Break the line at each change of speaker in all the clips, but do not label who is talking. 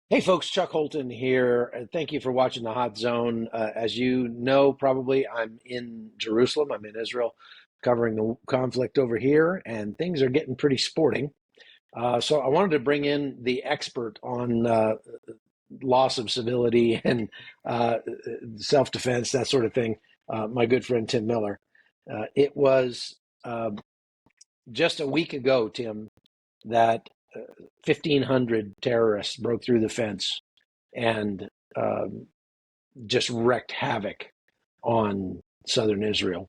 Hey folks, Chuck Holton here. Thank you for watching the Hot Zone. As you know, probably I'm in Jerusalem. I'm in Israel, covering the conflict over here, and things are getting pretty sporting. So I wanted to bring in the expert on loss of civility and self-defense, that sort of thing. My good friend Tim Miller. It was just a week ago, Tim, that 1,500 terrorists broke through the fence and just wreaked havoc on southern Israel.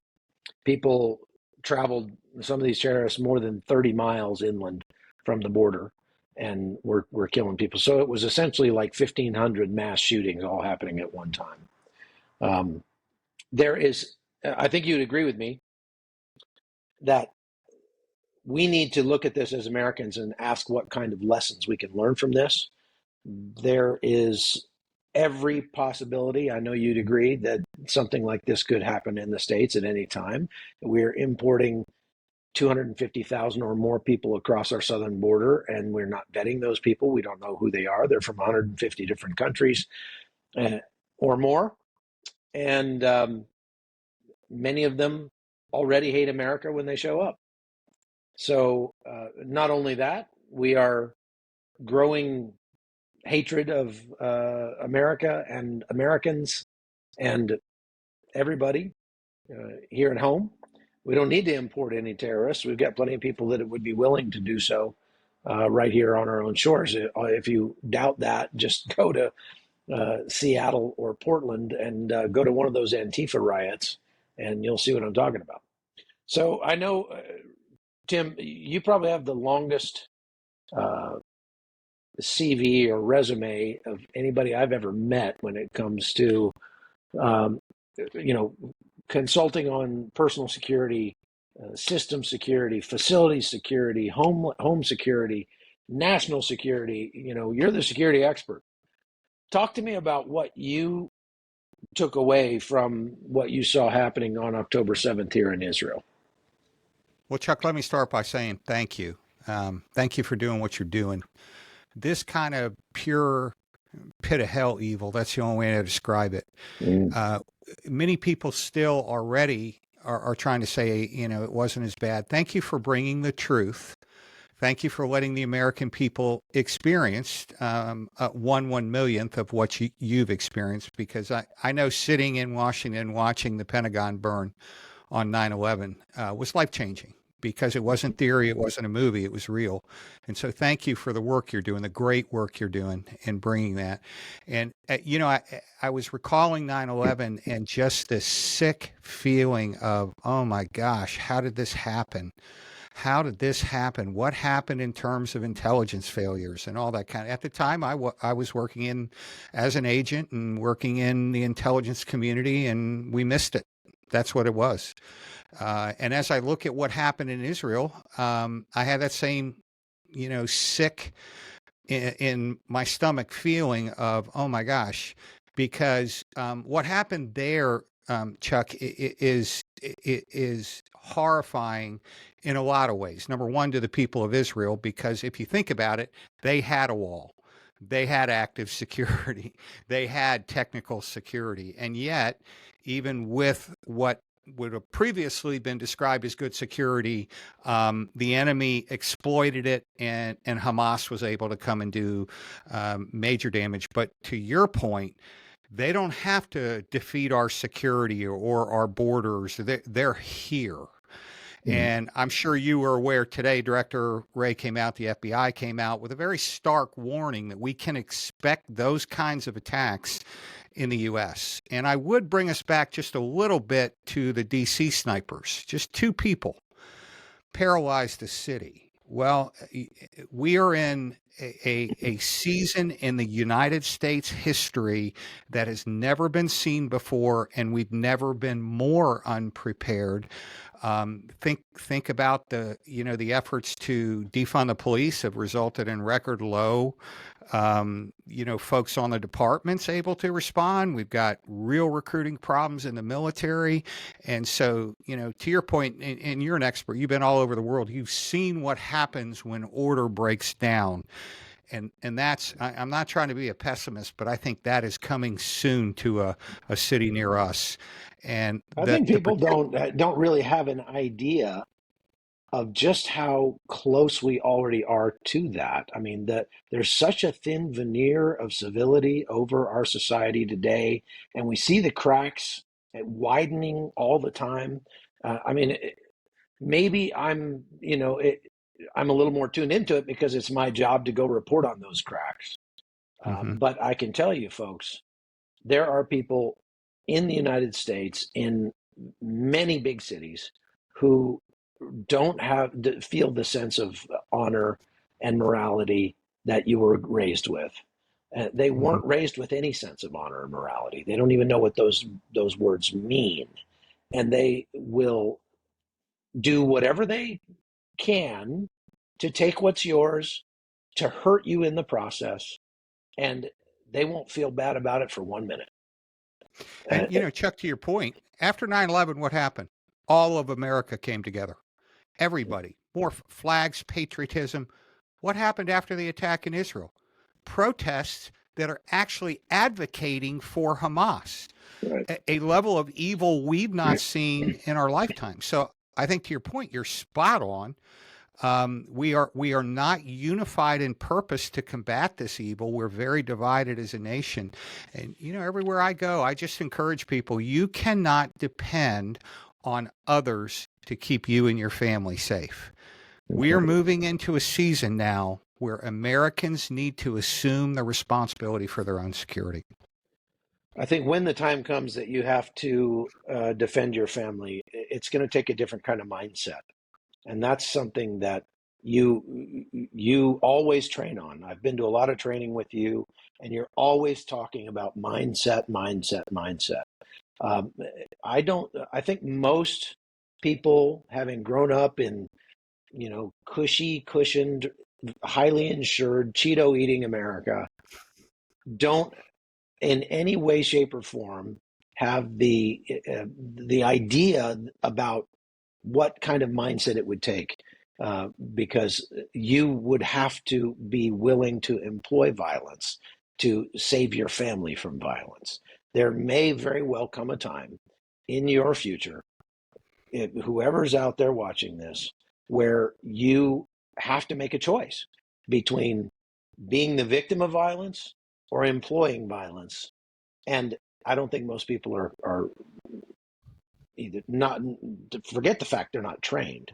People traveled, some of these terrorists, more than 30 miles inland from the border and were killing people. So it was essentially like 1,500 mass shootings all happening at one time. There is, I think you'd agree with me, that we need to look at this as Americans and ask what kind of lessons we can learn from this. There is every possibility, I know you'd agree, that something like this could happen in the States at any time. We're importing 250,000 or more people across our southern border, and we're not vetting those people. We don't know who they are. They're from 150 different countries uh, or more. And many of them already hate America when they show up. So, not only that, we are growing hatred of America and Americans and everybody here at home. We don't need to import any terrorists. We've got plenty of people that would be willing to do so right here on our own shores. If you doubt that, just go to Seattle or Portland and go to one of those Antifa riots, and you'll see what I'm talking about. So I know, Tim, you probably have the longest uh, CV or resume of anybody I've ever met when it comes to, um, you know, consulting on personal security, system security, facility security, home security, national security. You know, you're the security expert. Talk to me about what you took away from what you saw happening on October 7th here in Israel.
Well, Chuck, let me start by saying thank you. Thank you for doing what you're doing. This kind of pure pit of hell evil, that's the only way to describe it.
Mm.
Uh, Many people still already are trying to say, it wasn't as bad. Thank you for bringing the truth. Thank you for letting the American people experience one millionth of what you've experienced, because I know sitting in Washington watching the Pentagon burn on 9/11 was life changing, because it wasn't theory, it wasn't a movie, it was real. And so thank you for the work you're doing, the great work you're doing in bringing that. And, I was recalling 9/11 and just this sick feeling of, oh my gosh, how did this happen? How did this happen? What happened in terms of intelligence failures and all that kind of? At the time, I was working in as an agent and working in the intelligence community, and we missed it. That's what it was. And as I look at what happened in Israel, I had that same, sick in my stomach feeling of, oh my gosh, because what happened there, Chuck, is horrifying in a lot of ways. Number one, to the people of Israel, because if you think about it, they had a wall. They had active security. They had technical security. And yet, even with what would have previously been described as good security, the enemy exploited it, and Hamas was able to come and do major damage. But to your point, they don't have to defeat our security or our borders. They're here.
Mm.
And I'm sure you were aware today, Director Wray came out, the FBI came out with a very stark warning that we can expect those kinds of attacks in the U.S. And I would bring us back just a little bit to the D.C. snipers. Just two people paralyzed the city. Well, we are in a season in the United States history that has never been seen before, and we've never been more unprepared. Think about the efforts to defund the police have resulted in record low, folks on the departments able to respond. We've got real recruiting problems in the military. And so, to your point, and you're an expert, you've been all over the world. You've seen what happens when order breaks down. And that's I'm not trying to be a pessimist, but I think that is coming soon to a city near us. And
I think
the
people don't really have an idea of just how close we already are to that. I mean, that there's such a thin veneer of civility over our society today, and we see the cracks widening all the time. I mean, maybe I'm a little more tuned into it because it's my job to go report on those cracks.
Mhm.
But I can tell you, folks, there are people in the United States in many big cities who don't feel the sense of honor and morality that you were raised with. They
Mhm.
weren't raised with any sense of honor and morality. They don't even know what those words mean, and they will do whatever they can to take what's yours, to hurt you in the process, and they won't feel bad about it for 1 minute. Uh,
And Chuck, to your point, after 9/11, what happened? All of America came together. Everybody, more flags, patriotism. What happened after the attack in Israel? Protests that are actually advocating for Hamas,
right.
a level of evil we've not seen in our lifetime. So I think to your point, you're spot on. We are not unified in purpose to combat this evil. We're very divided as a nation, and everywhere I go, I just encourage people: you cannot depend on others to keep you and your family safe. We are moving into a season now where Americans need to assume the responsibility for their own security.
I think when the time comes that you have to defend your family, it's going to take a different kind of mindset, and that's something that you always train on. I've been to a lot of training with you, and you're always talking about mindset, mindset, mindset. Um, I don't. I think most people, having grown up in cushy, cushioned, highly insured, Cheeto eating America, don't in any way, shape, or form have the idea about what kind of mindset it would take, because you would have to be willing to employ violence to save your family from violence. There may very well come a time in your future, whoever's out there watching this, where you have to make a choice between being the victim of violence or employing violence. And I don't think most people are either not, forget the fact they're not trained.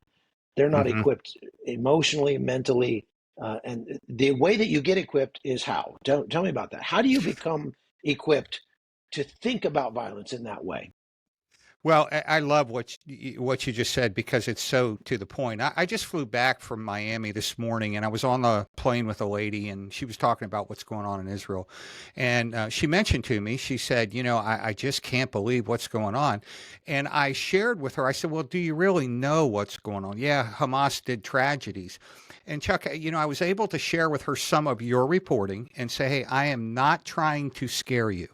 They're not
Mm-hmm.
equipped emotionally, mentally. And the way that you get equipped is how? Tell me about that. How do you become equipped to think about violence in that way?
Well, I love what you just said because it's so to the point. I just flew back from Miami this morning, and I was on the plane with a lady, and she was talking about what's going on in Israel, and she mentioned to me, she said, I just can't believe what's going on, and I shared with her. I said, well, do you really know what's going on? Yeah, Hamas did tragedies. And Chuck, I was able to share with her some of your reporting and say, hey, I am not trying to scare you,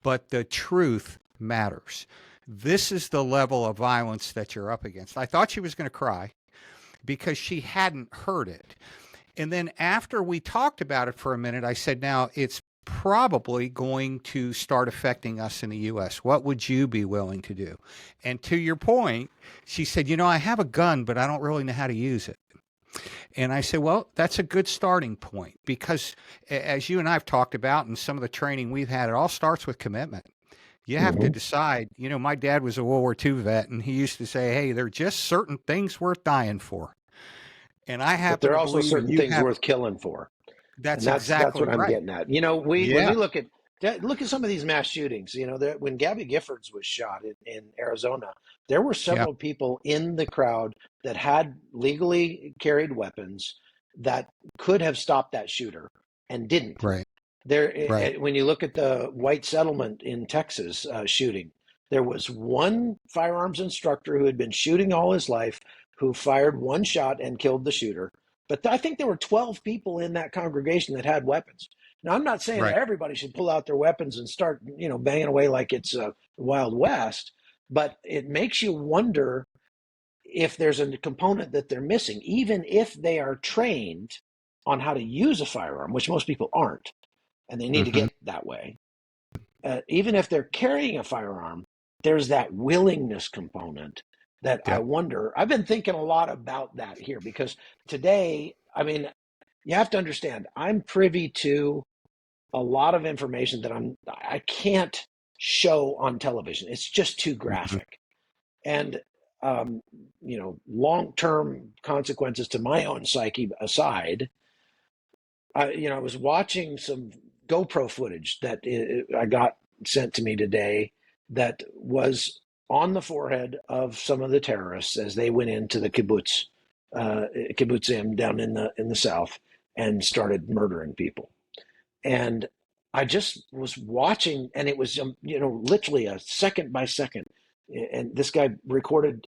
but the truth matters. This is the level of violence that you're up against. I thought she was going to cry because she hadn't heard it. And then after we talked about it for a minute, I said, now it's probably going to start affecting us in the US. What would you be willing to do? And to your point, she said, I have a gun, but I don't really know how to use it. And I said, well, that's a good starting point because as you and I have talked about in some of the training we've had, it all starts with commitment. You have to
Mm-hmm.
decide. My dad was a World War II vet, and he used to say, hey, there are just certain things worth dying for. And I
But
happen
there
to
are also
believe
certain
you
things
have.
worth killing for. And
That's
that's
exactly
what I'm
right.
getting at. We when
Yeah.
we look at some of these mass shootings. When Gabby Giffords was shot in Arizona, there were
Yeah.
several people in the crowd that had legally carried weapons that could have stopped that shooter and didn't.
Right.
There,
Right.
when you look at the white settlement in Texas shooting, there was one firearms instructor who had been shooting all his life who fired one shot and killed the shooter. But I think there were 12 people in that congregation that had weapons. Now, I'm not saying
Right.
everybody should pull out their weapons and start, banging away like it's Wild West, but it makes you wonder if there's a component that they're missing, even if they are trained. on how to use a firearm, which most people aren't, and they need to
Hmm.
get that way. Even if they're carrying a firearm, there's that willingness component that I
Yep.
wonder. I've been thinking a lot about that here because today, I mean, you have to understand, I'm privy to a lot of information that I can't show on television. It's just too
Hmm.
graphic. And long-term consequences to my own psyche aside, I was watching some GoPro footage that I got sent to me today that was on the forehead of some of the terrorists as they went into the kibbutzim down in the south and started murdering people. And I just was watching, and it was literally a second by second. And this guy recorded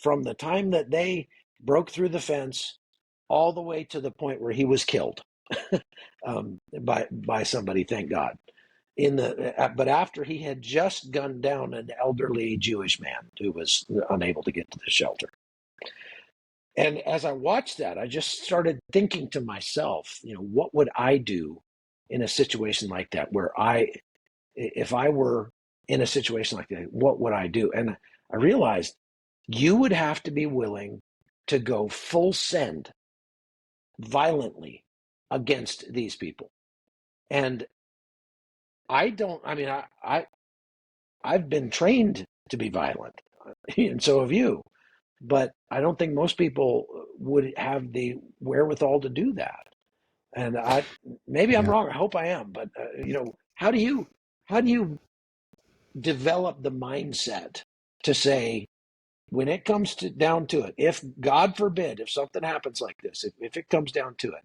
from the time that they broke through the fence all the way to the point where he was killed by somebody. Thank God. But after he had just gunned down an elderly Jewish man who was unable to get to the shelter. And as I watched that, I just started thinking to myself, what would I do in a situation like that if I were in a situation like that, what would I do? And I realized you would have to be willing to go full send violently against these people. And I don't, I mean, I've been trained to be violent, and so have you. But I don't think most people would have the wherewithal to do that. And maybe I'm
Yeah.
wrong. I hope I am. But how do you develop the mindset to say when it comes down to it, if God forbid, if something happens like this, if it comes down to it,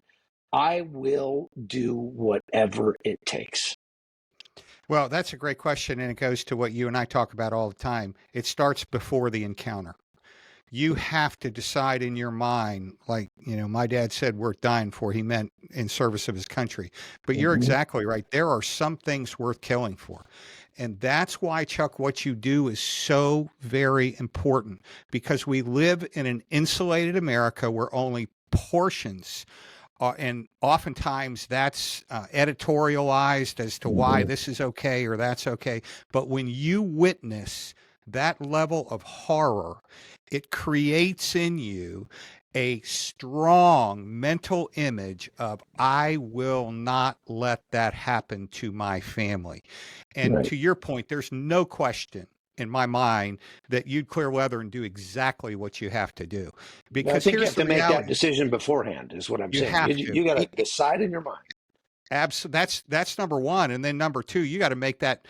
I will do whatever it takes.
Well, that's a great question, and it goes to what you and I talk about all the time. It starts before the encounter. You have to decide in your mind, like, my dad said, worth dying for. He meant in service of his country. But you're
Mm-hmm.
exactly right. There are some things worth killing for. And that's why, Chuck, what you do is so very important because we live in an insulated America where only portions and oftentimes that's editorialized as to why
Mm-hmm.
this is okay or that's okay. But when you witness that level of horror, it creates in you a strong mental image of, I will not let that happen to my family. And
Right.
to your point, there's no question in my mind that you'd clear weather and do exactly what you have to do.
I
Because
think you
here's
have
the
to make that
reality.
decision beforehand, is what I'm
You
saying. You,
have to.
you got to decide in your mind.
That's number one, and then number two, you got to make that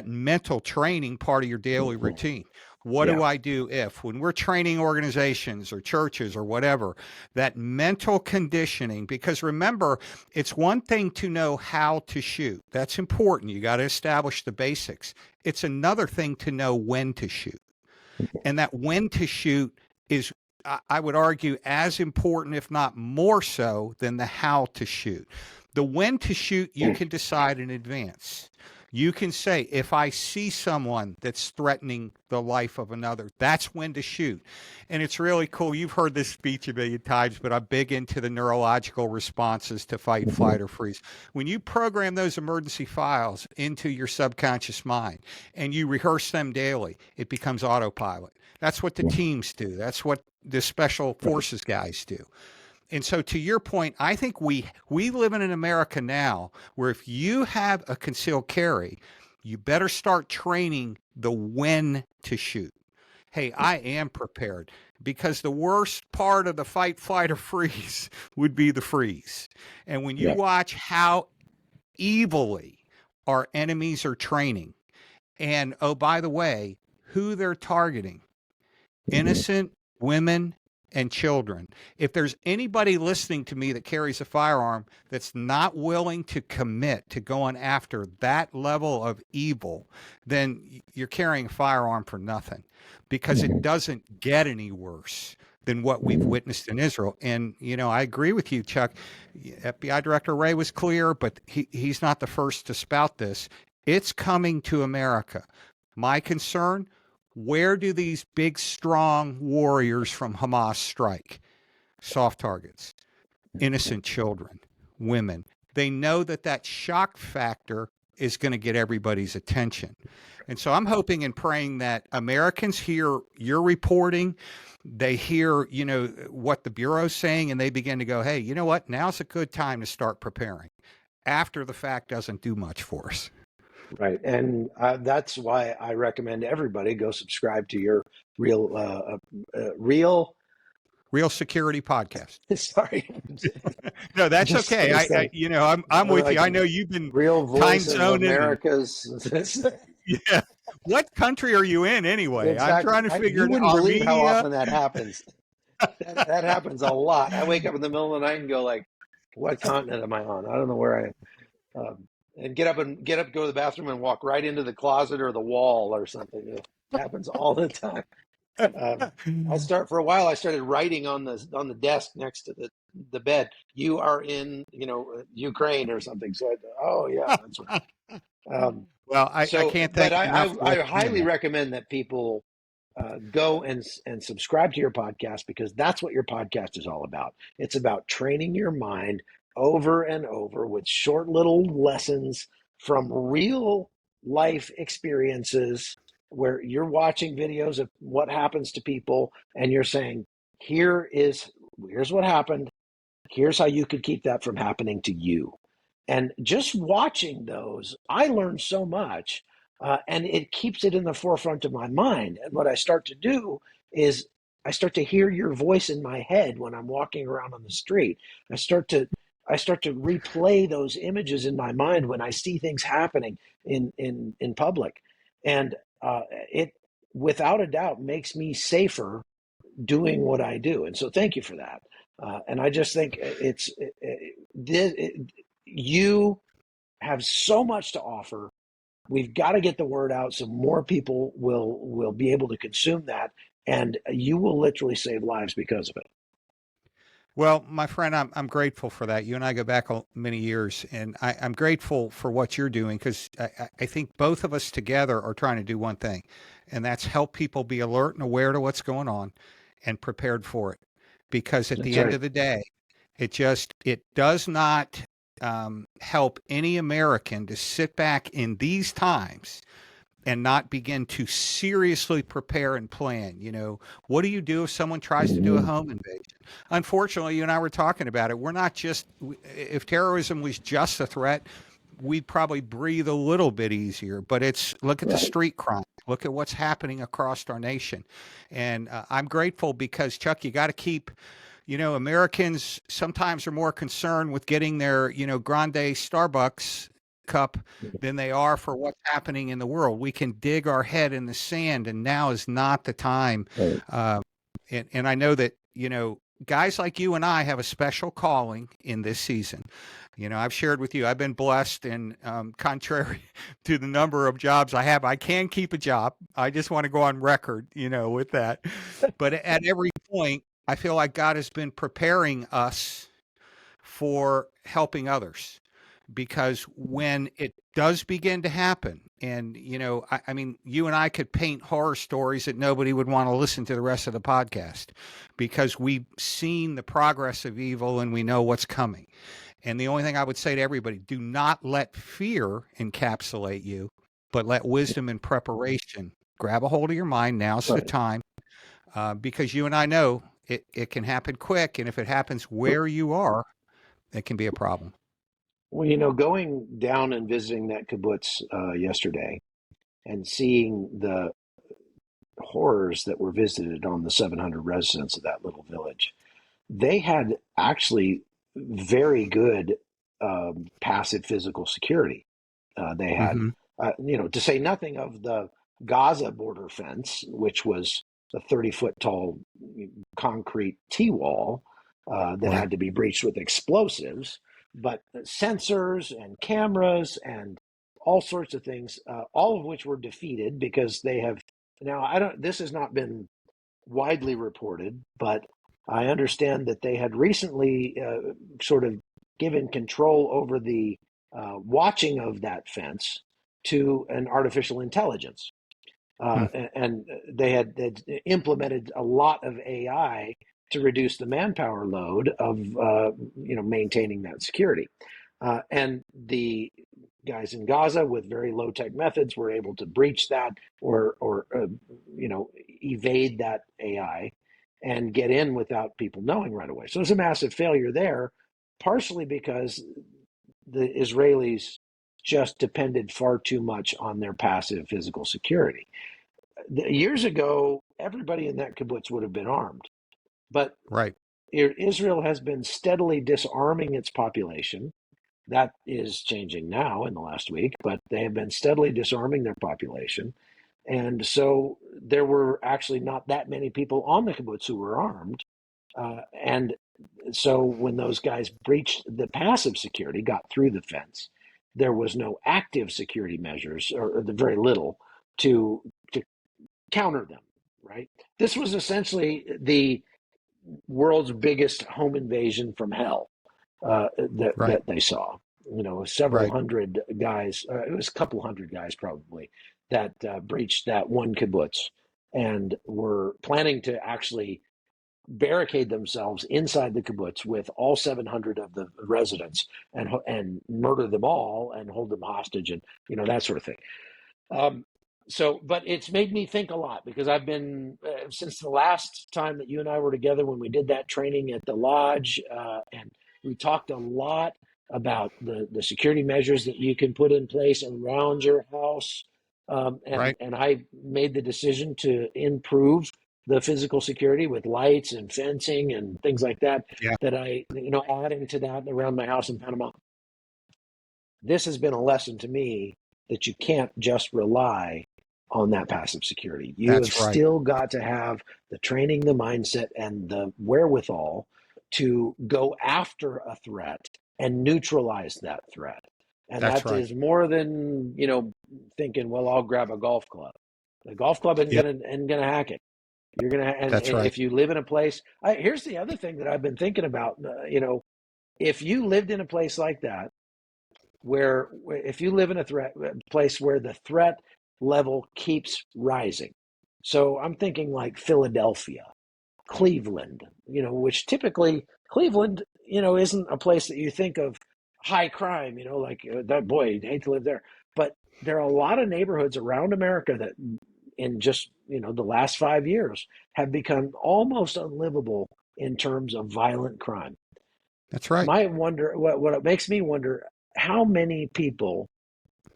mental training part of your daily
Mm-hmm.
routine. What
Yeah.
do I do if, when we're training organizations or churches or whatever, that mental conditioning? Because remember, it's one thing to know how to shoot. That's important. You got to establish the basics. It's another thing to know when to shoot. And that when to shoot is, I would argue, as important, if not more so, than the how to shoot. The when to shoot, you can decide in advance. You can say, if I see someone that's threatening the life of another, that's when to shoot. And it's really cool. You've heard this speech a million times, but I'm big into the neurological responses to fight,
Mm-hmm.
flight, or freeze. When you program those emergency files into your subconscious mind and you rehearse them daily, it becomes autopilot. That's what the teams do. That's what the special
Right.
forces guys do. And so, to your point, I think we live in an America now where if you have a concealed carry, you better start training the when to shoot. Hey, I am prepared, because the worst part of the fight, flight, or freeze would be the freeze. And when you
Yeah.
watch how evilly our enemies are training, and oh, by the way, who they're targeting,
Mm-hmm.
innocent women and children. If there's anybody listening to me that carries a firearm that's not willing to commit to going after that level of evil, then you're carrying a firearm for nothing, because it
Mm-hmm.
doesn't get any worse than what we've witnessed in Israel. And, I agree with you, Chuck. FBI Director Wray was clear, but he's not the first to spout this. It's coming to America. My concern, where do these big, strong warriors from Hamas strike? Soft targets. innocent children, women. They know that that shock factor is going to get everybody's attention. And so I'm hoping and praying that Americans hear your reporting, they hear, what the Bureau's saying, and they begin to go, hey, you know what? Now's a good time to start preparing. After the fact doesn't do much for us.
Right. And that's why I recommend everybody go subscribe to your real, real,
Real Security Podcast.
sorry,
No, that's
just
okay.
those things.
I'm with you.
Like
I know you've been
Real
time
Voice of
zoning and
America's.
yeah. What country are you in anyway? I'm
Exactly.
trying to figure
You
it out.
wouldn't believe how
Armenia.
often that happens. That happens a lot. I wake up in the middle of the night and go like, what continent am I on? I don't know where I am. And get up, go to the bathroom, and walk right into the closet or the wall or something. It happens all the time. For a while. I started writing on the desk next to the bed. You are in Ukraine or something. So oh yeah, that's right.
Well, I can't
But
thank you enough for what
I
you're doing
highly
there.
recommend that people go and subscribe to your podcast, because that's what your podcast is all about. It's about training your mind over and over with short little lessons from real life experiences, where you're watching videos of what happens to people and you're saying, here's what happened. Here's how you could keep that from happening to you. And just watching those, I learned so much, and it keeps it in the forefront of my mind. And what I start to do is I start to hear your voice in my head when I'm walking around on the street. I start to replay those images in my mind when I see things happening in public, and it without a doubt makes me safer doing what I do. And so thank you for that. And I just think you have so much to offer. We've got to get the word out so more people will be able to consume that, and you will literally save lives because of it.
Well, my friend, I'm grateful for that. You and I go back many years, and I'm grateful for what you're doing, because I think both of us together are trying to do one thing, and that's help people be alert and aware to what's going on and prepared for it. Because at
That's
the end
right.
of the day, it does not help any American to sit back in these times and not begin to seriously prepare and plan. What do you do if someone tries to do a
Mm-hmm.
home invasion? Unfortunately, you and I were talking about it. We're not just, if terrorism was just a threat, we'd probably breathe a little bit easier. But look at the
Right.
street crime. Look at what's happening across our nation. And I'm grateful because, Chuck, you got to keep, Americans sometimes are more concerned with getting their, grande Starbucks cup than they are for what's happening in the world. We can dig our head in the sand, and now is not the time.
Right.
Uh, and I know that, guys like you and I have a special calling in this season. I've shared with you, I've been blessed, and contrary to the number of jobs I have, I can keep a job. I just want to go on record, with that. But at every point, I feel like God has been preparing us for helping others, because when it does begin to happen, and I mean, you and I could paint horror stories that nobody would want to listen to the rest of the podcast, because we've seen the progress of evil and we know what's coming. And the only thing I would say to everybody, do not let fear encapsulate you, but let wisdom and preparation grab a hold of your mind. Now's the
Right.
time, because you and I know it can happen quick, and if it happens where you are, it can be a problem.
Well, going down and visiting that kibbutz yesterday and seeing the horrors that were visited on the 700 residents of that little village, they had actually very good passive physical security. They had,
Mm-hmm.
to say nothing of the Gaza border fence, which was a 30-foot tall concrete T-wall that
Right.
had to be breached with explosives, but sensors and cameras and all sorts of things, all of which were defeated because they have now. I don't. This has not been widely reported, but I understand that they had recently sort of given control over the watching of that fence to an artificial intelligence.
Hmm.
And they had implemented a lot of AI to reduce the manpower load of maintaining that security. And the guys in Gaza with very low tech methods were able to breach that or evade that AI and get in without people knowing right away. So it's a massive failure there, partially because the Israelis just depended far too much on their passive physical security. Years ago, everybody in that kibbutz would have been armed, but
Right.
Israel has been steadily disarming its population. That is changing now in the last week, but they have been steadily disarming their population. And so there were actually not that many people on the kibbutz who were armed. And so when those guys breached the passive security, got through the fence, there was no active security measures, or the very little, to counter them. Right. This was essentially the world's biggest home invasion from hell
Right.
that they saw. Several
Right.
hundred guys. It was a couple hundred guys probably that breached that one kibbutz and were planning to actually barricade themselves inside the kibbutz with all 700 of the residents and murder them all and hold them hostage and that sort of thing. Um, but it's made me think a lot because I've been since the last time that you and I were together when we did that training at the lodge, and we talked a lot about the security measures that you can put in place around your house. And
Right.
I made the decision to improve the physical security with lights and fencing and things like that.
Yeah.
That adding to that around my house in Panama. This has been a lesson to me that you can't just rely on that passive security. You have
That's right.
still got to have the training, the mindset, and the wherewithal to go after a threat and neutralize that threat. And
That's
that
right.
is more than, thinking, well, I'll grab a golf club. The golf club
Yep.
isn't gonna hack it. You're gonna, and
That's right.
if you live in a place, here's the other thing that I've been thinking about. If you lived in a place like that, where if you live in a place where the threat level keeps rising. So I'm thinking like Philadelphia, Cleveland, which typically Cleveland, isn't a place that you think of high crime, like that boy, I'd hate to live there. But there are a lot of neighborhoods around America that in just, the last 5 years have become almost unlivable in terms of violent crime.
That's right.
My wonder, what it makes me wonder, how many people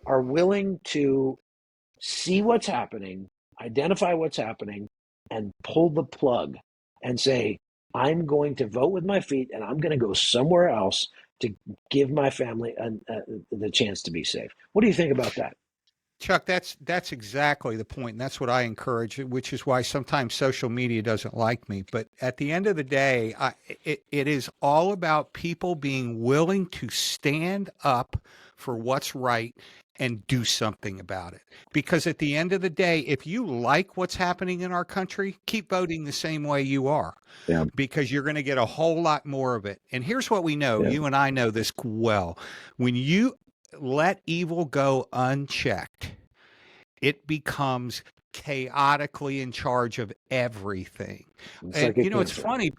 are willing to see what's happening, identify what's happening, and pull the plug and say, I'm going to vote with my feet and I'm going to go somewhere else to give my family the chance to be safe. What do you think about that?
Chuck, that's exactly the point, and that's what I encourage, which is why sometimes social media doesn't like me. But at the end of the day, it is all about people being willing to stand up for what's right and do something about it. Because at the end of the day, if you like what's happening in our country, keep voting the same way you are,
Yeah,
because you're going to get a whole lot more of it. And here's what we know,
yeah,
you and I know this well. When you let evil go unchecked, it becomes chaotically in charge of everything.
it's
And
like a
it's
cancer.
funny.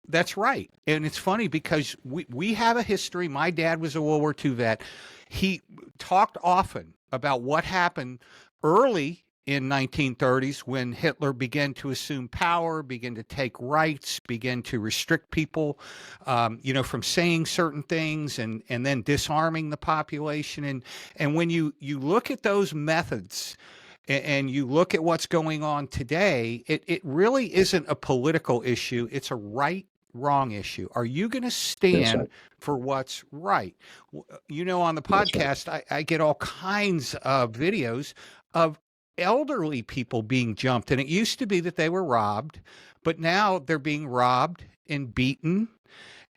That's right. And it's funny because we have a history. My dad was a World War II vet. He talked often about what happened early in 1930s when Hitler began to assume power, began to take rights, began to restrict people, from saying certain things, and then disarming the population. And when you look at those methods and you look at what's going on today, it really isn't a political issue. It's a wrong issue. Are you going to
That's
stand
right.
for what's right? On the
That's right.
podcast, I get all kinds of videos of elderly people being jumped. And it used to be that they were robbed, but now they're being robbed and beaten.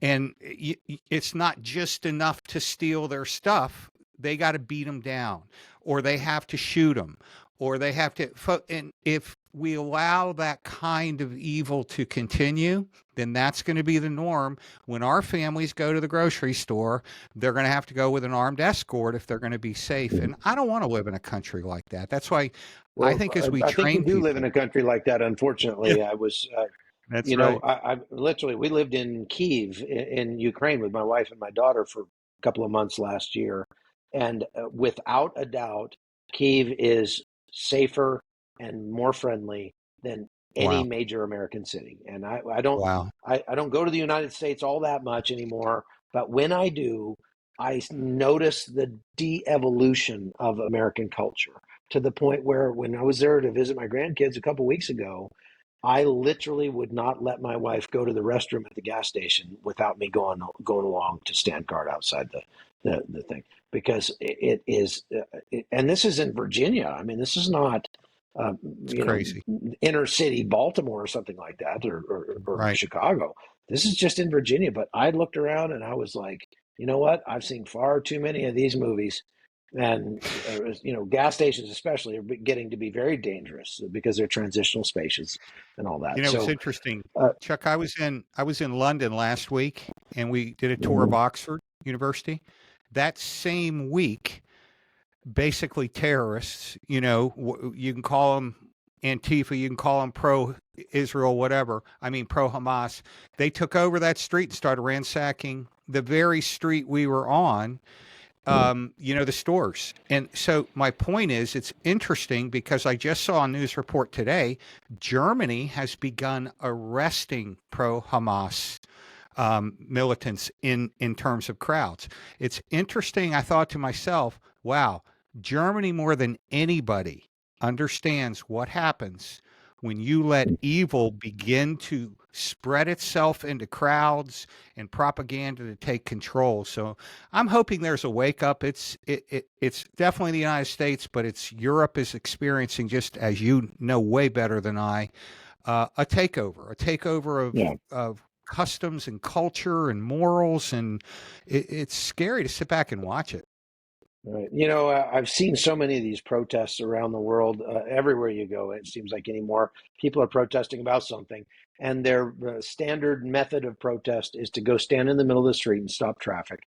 And it's not just enough to steal their stuff. They got to beat them down, or they have to shoot them, or they have to. And if we allow that kind of evil to continue, then that's going to be the norm. When our families go to the grocery store, they're going to have to go with an armed escort if they're going to be safe. And I don't want to live in a country like that. That's why I
Well,
think as we
I think you
train
do live in
people.
a country like that.
Yeah.
Unfortunately, I was
That's right.
I literally, we lived in Kiev in Ukraine with my wife and my daughter for a couple of months last year. And without a doubt, Kiev is safer and more friendly than any
Wow.
major American city. And
Wow.
I don't go to the United States all that much anymore, but when I do, I notice the de-evolution of American culture to the point where when I was there to visit my grandkids a couple weeks ago, I literally would not let my wife go to the restroom at the gas station without me going along to stand guard outside the thing because it is, and this is in Virginia. I mean, this is not, uh,
It's
you know,
crazy.
inner city Baltimore or something like that, or
Right.
Chicago. This is just in Virginia. But I looked around and I was like, you know what? I've seen far too many of these movies. And gas stations especially are getting to be very dangerous because they're transitional spaces and all that.
It's
So,
interesting,
uh,
Chuck. I was in London last week, and we did a tour of
mhm,
Oxford University. That same week, basically terrorists. You can call them Antifa, you can call them pro-Israel, whatever. I mean, pro-Hamas. They took over that street and started ransacking the very street we were on, the stores. And so my point is, it's interesting because I just saw a news report today. Germany has begun arresting pro Hamas militants in terms of crowds. It's interesting. I thought to myself, wow, Germany more than anybody understands what happens when you let evil begin to spread itself into crowds and propaganda to take control. So I'm hoping there's a wake up. It's definitely the United States, but it's Europe is experiencing, just as you know way better than I, a takeover
yeah.
of customs and culture and morals, and it's scary to sit back and watch it.
Right. I've seen so many of these protests around the world. Everywhere you go, it seems like anymore people are protesting about something, and their standard method of protest is to go stand in the middle of the street and stop traffic.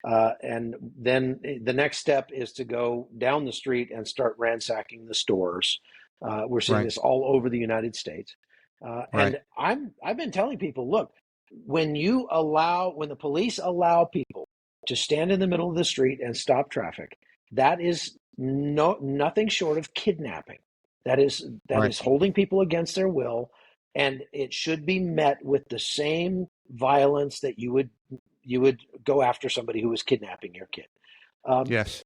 And then the next step is to go down the street and start ransacking the stores. We're seeing
Right,
this all over the United States.
right,
And I've been telling people, look, when the police allow people to stand in the middle of the street and stop traffic, that is nothing short of kidnapping. That
right.
is holding people against their will, and it should be met with the same violence that you would go after somebody who was kidnapping your kid. Um,
Yes.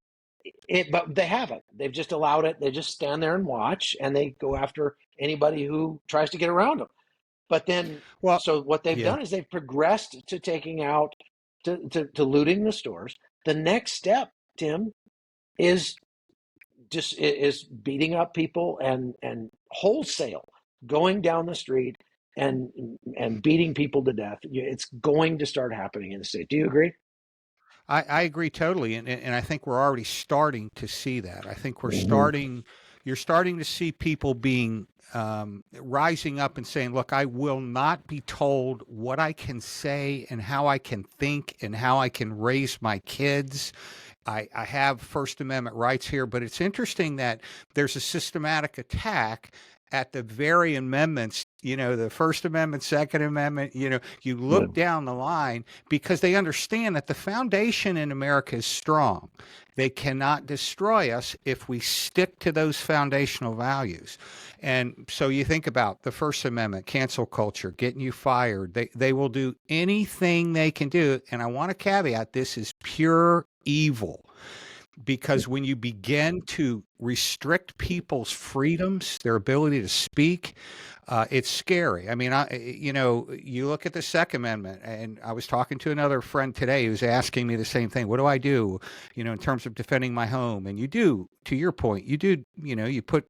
but they haven't. They've just allowed it. They just stand there and watch, and they go after anybody who tries to get around them. But then,
Well,
so what they've
yeah.
done is they've progressed to taking out, to looting the stores. The next step, Tim, is is beating up people and wholesale going down the street and and beating people to death. It's going to start happening in the state. Do you agree?
I agree totally, and I think we're already starting to see that. I think
Hmm.
you're starting to see people being rising up and saying, "Look, I will not be told what I can say and how I can think and how I can raise my kids. I have First Amendment rights here." But it's interesting that there's a systematic attack at the very amendments, the First Amendment, Second Amendment, you
Yeah.
look down the line because they understand that the foundation in America is strong. They cannot destroy us if we stick to those foundational values. And so you think about the First Amendment, cancel culture, getting you fired. They will do anything they can do. And I want to caveat, this is pure evil, because when you begin to restrict people's freedoms, their ability to speak, it's scary. I mean, you look at the Second Amendment, and I was talking to another friend today who's asking me the same thing. What do I do, in terms of defending my home? And you do, to your point, you put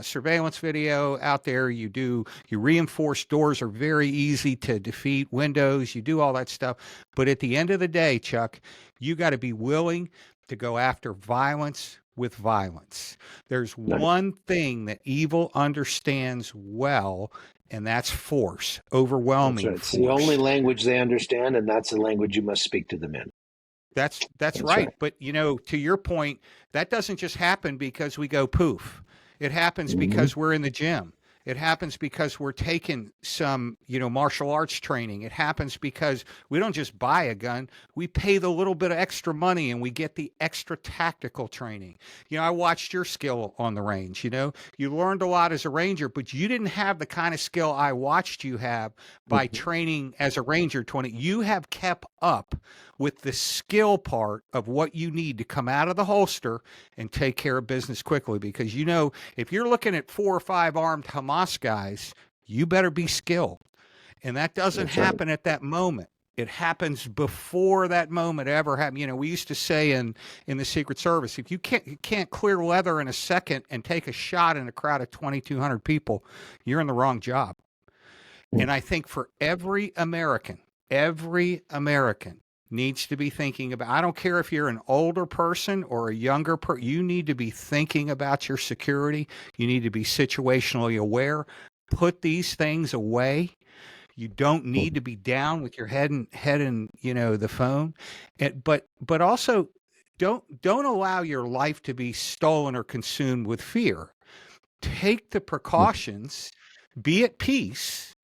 surveillance video out there. You reinforce doors are very easy to defeat, windows, you do all that stuff. But at the end of the day, Chuck, you got to be willing to go after violence with violence. There's
Right.
one thing that evil understands well, and that's force,
That's
overwhelming
right. It's the only
force.
language they understand, and that's the language you must speak to them in.
That's
That's
right.
right.
But to your point, that doesn't just happen because we go poof. It happens
Hmm.
because we're in the gym. It happens because we're taking some, martial arts training. It happens because we don't just buy a gun, we pay the little bit of extra money and we get the extra tactical training. I watched your skill on the range. You learned a lot as a ranger, but you didn't have the kind of skill I watched you have by
Mhm.
training as a ranger 20. You have kept up with the skill part of what you need to come out of the holster and take care of business quickly, because if you're looking at 4 or 5 armed Hamas guys, you better be skilled. And that doesn't
That's right.
happen at that moment. It happens before that moment ever happened. We used to say in the Secret Service, if you can't clear leather in a second and take a shot in a crowd of 2,200 people, you're in the wrong job. And I think for every American needs to be thinking about, I don't care if you're an older person or a younger person, you need to be thinking about your security. You need to be situationally aware. Put these things away. You don't need to be down with your head in the phone. But also don't allow your life to be stolen or consumed with fear. Take the precautions, be at peace,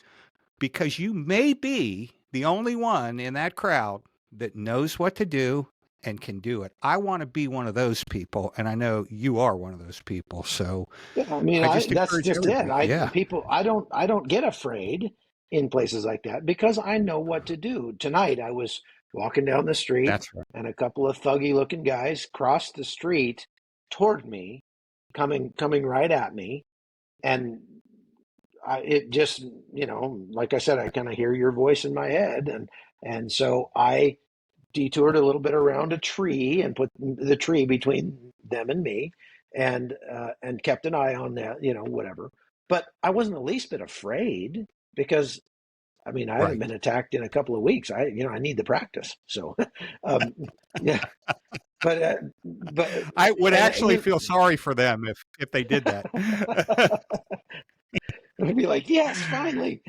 because you may be the only one in that crowd that knows what to do and can do it. I want to be one of those people, and I know you are one of those people. So
Yeah, I mean,
I just
that's
encourage
just it.
everybody. Yeah,
I don't get afraid in places like that because I know what to do. Tonight, I was walking down the street,
that's right.
and a couple of thuggy looking guys crossed the street toward me, coming right at me, and it just, like I said, I kind of hear your voice in my head, and so I detoured a little bit around a tree and put the tree between them and me, and kept an eye on that, whatever. But I wasn't the least bit afraid because I mean I haven't
Right.
been attacked in a couple of weeks. I need the practice. So, um, yeah, but
I would
and
actually feel sorry for them if they did that.
I'd be like, yes, finally.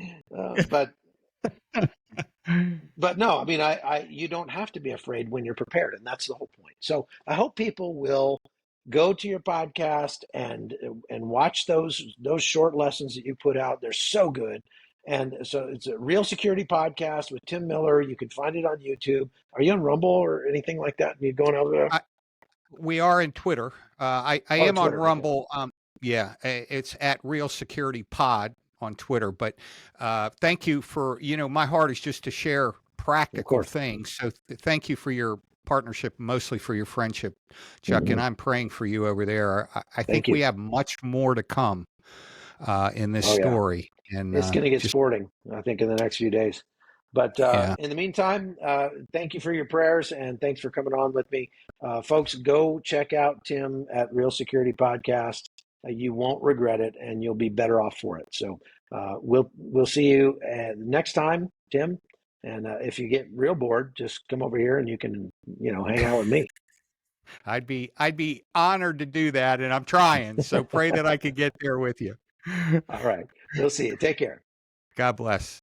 But no, I mean, you don't have to be afraid when you're prepared, and that's the whole point. So I hope people will go to your podcast and watch those short lessons that you put out. They're so good, and so it's a Real Security Podcast with Tim Miller. You can find it on YouTube. Are you on Rumble or anything like that? You going over there?
I, we are in Twitter. I
Oh,
am on
Twitter. Okay,
Rumble. Yeah, it's at Real Security Pod on Twitter. But thank you for, my heart is just to share
of
practical
course.
things. So thank you for your partnership, mostly for your friendship, Chuck.
Hmm.
And I'm praying for you over there. I
Thank
think we
you.
have much more to come in this
Oh yeah.
story. And
It's going to get
just,
sporting, I think, in the next few days. But
yeah,
in the meantime, thank you for your prayers and thanks for coming on with me. Folks, go check out Tim at Real Security Podcast. You won't regret it and you'll be better off for it. So we'll see you next time, Tim. And if you get real bored, just come over here and you can, hang out with me.
I'd be honored to do that. And I'm trying. So pray that I could get there with you.
All right. We'll see you. Take care.
God bless.